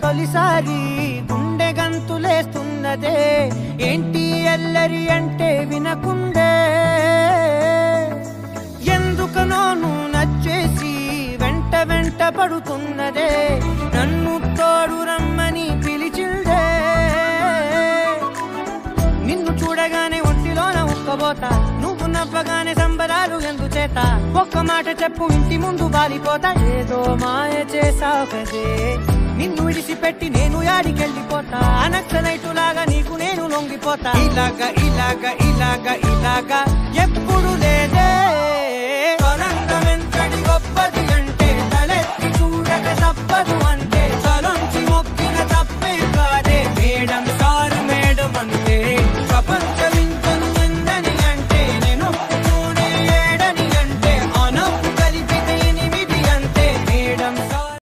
తొలిసారి గుండె గంతులేస్తున్నదే ఏంటి అల్లరి అంటే వినకుండే ఎందుకనో నువ్వు నచ్చేసి వెంట పడుతున్నదే నన్ను తోడు రమ్మని పిలిచిందే నిన్ను చూడగానే ఒంటిలోన ఉక్కబోతా నువ్వు నవ్వగానే సంబరాలు ఎందుచేత ఒక్క మాట చెప్పు ఇంటి ముందు బాలిపోతా ఏదో మాయ చేసావదే నిన్ను విడిసిపెట్టి నేను యాడికెళ్ళిపోతా నక్సలైటులాగా నీకు నేను లొంగిపోతా ఇలాగా ఎప్పుడు లేదే